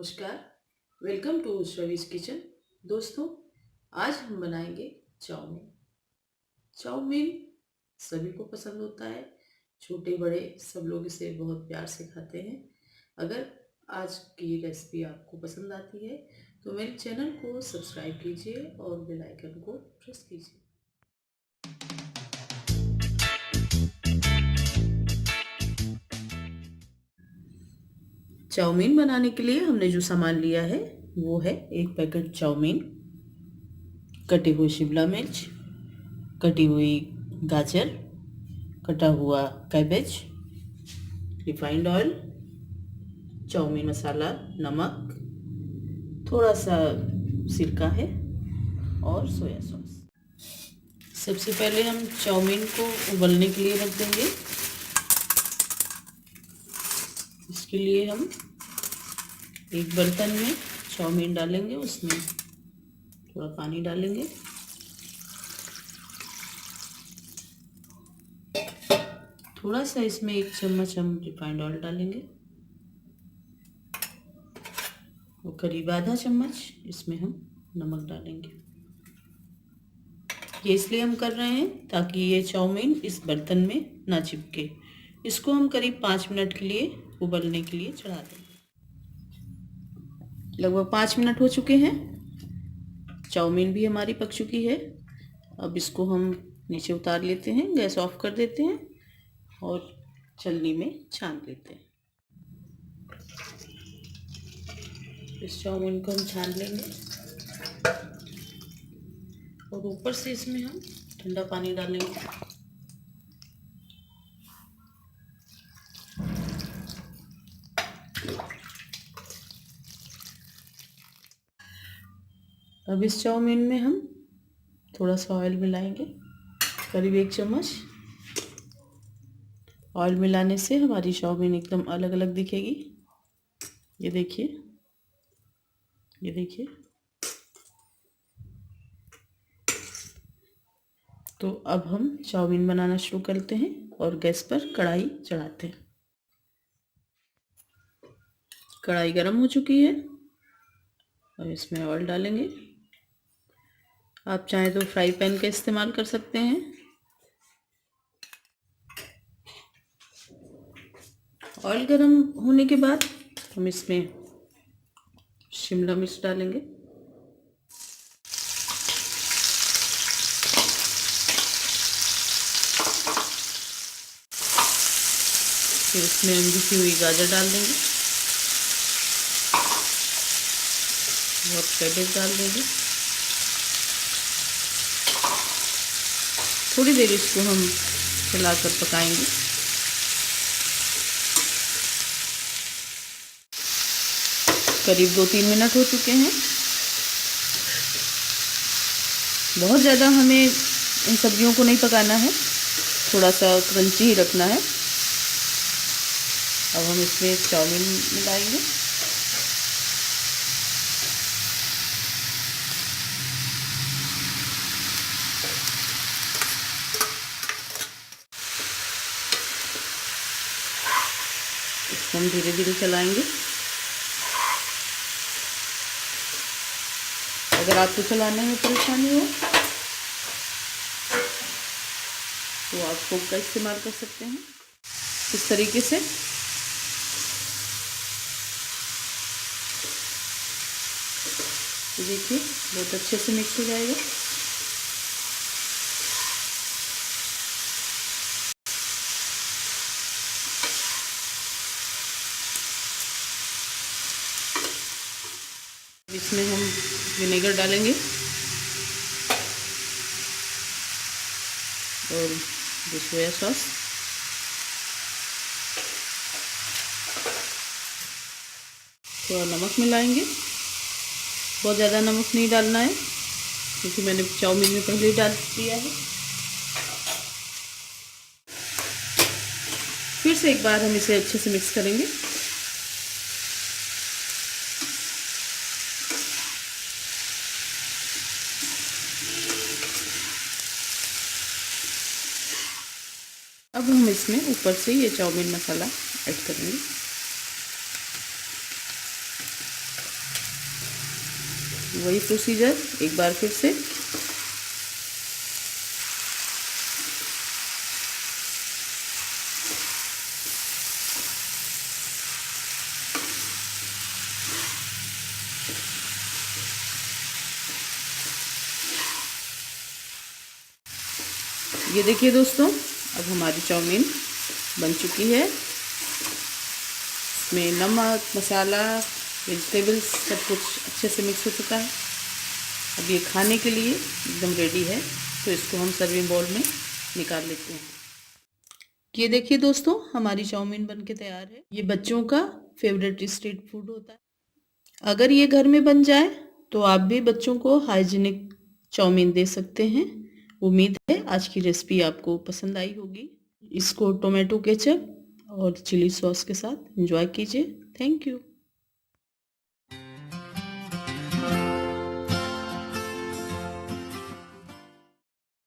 नमस्कार। Welcome to Shravi's kitchen. दोस्तों, आज हम बनाएंगे चाउमीन। चाउमीन सभी को पसंद होता है, छोटे बड़े सब लोग इसे बहुत प्यार से खाते हैं। अगर आज की रेसिपी आपको पसंद आती है तो मेरे चैनल को सब्सक्राइब कीजिए और बेल आइकन को प्रेस कीजिए। चाउमीन बनाने के लिए हमने जो सामान लिया है वो है एक पैकेट चाउमीन, कटी हुई शिमला मिर्च, कटी हुई गाजर, कटा हुआ कैबेज, रिफाइंड ऑयल, चाउमीन मसाला, नमक, थोड़ा सा सिरका है और सोया सॉस। सबसे पहले हम चाउमीन को उबलने के लिए रख देंगे। इसके लिए हम एक बर्तन में चाउमीन डालेंगे, उसमें थोड़ा पानी डालेंगे, थोड़ा सा इसमें 1 चम्मच हम रिफाइंड ऑयल डालेंगे और करीब आधा चम्मच इसमें हम नमक डालेंगे। ये इसलिए हम कर रहे हैं ताकि ये चाउमीन इस बर्तन में ना चिपके। इसको हम करीब 5 मिनट के लिए उबलने के लिए चढ़ा देंगे। लगभग 5 मिनट हो चुके हैं, चाउमीन भी हमारी पक चुकी है। अब इसको हम नीचे उतार लेते हैं, गैस ऑफ कर देते हैं और छलनी में छान लेते हैं। इस चाउमीन को हम छान लेंगे और ऊपर से इसमें हम ठंडा पानी डालेंगे। अब इस चाउमीन में हम थोड़ा सा ऑयल मिलाएंगे, करीब 1 चम्मच। ऑयल मिलाने से हमारी चाउमीन एकदम अलग अलग दिखेगी। ये देखिए, ये देखिए। तो अब हम चाउमीन बनाना शुरू करते हैं और गैस पर कढ़ाई चढ़ाते हैं। कढ़ाई गर्म हो चुकी है और इसमें ऑयल डालेंगे। आप चाहें तो फ्राई पैन का इस्तेमाल कर सकते हैं। ऑयल गर्म होने के बाद हम इसमें शिमला मिर्च डालेंगे, फिर इसमें अंजी हुई गाजर डाल देंगे और कैबेज डाल देंगे। थोड़ी देर इसको हम चलाकर पकाएंगे। करीब 2-3 मिनट हो चुके हैं। बहुत ज़्यादा हमें इन सब्जियों को नहीं पकाना है, थोड़ा सा क्रंची ही रखना है। अब हम इसमें चाउमीन मिलाएंगे। इसको हम धीरे धीरे चलाएंगे। अगर आपको चलाने में परेशानी हो तो आप फोक का इस्तेमाल कर सकते हैं। इस तरीके से देखिए बहुत अच्छे से मिक्स हो जाएगा। इसमें हम विनेगर डालेंगे और सोया सॉस, थोड़ा नमक मिलाएंगे। बहुत ज़्यादा नमक नहीं डालना है क्योंकि मैंने चाउमीन में पहले ही डाल दिया है। फिर से एक बार हम इसे अच्छे से मिक्स करेंगे। अब हम इसमें ऊपर से ये चाउमीन मसाला ऐड करेंगे। वही प्रोसीजर एक बार फिर से। ये देखिए दोस्तों, अब हमारी चाउमीन बन चुकी है। इसमें नमक, मसाला, वेजिटेबल्स सब कुछ अच्छे से मिक्स हो चुका है। अब ये खाने के लिए एकदम रेडी है, तो इसको हम सर्विंग बाउल में निकाल लेते हैं। ये देखिए दोस्तों, हमारी चाउमीन बनके तैयार है। ये बच्चों का फेवरेट स्ट्रीट फूड होता है। अगर ये घर में बन जाए तो आप भी बच्चों को हाइजीनिक चाउमीन दे सकते हैं। उम्मीद है आज की रेसिपी आपको पसंद आई होगी। इसको टोमेटो केचप और चिली सॉस के साथ एंजॉय कीजिए। Thank you.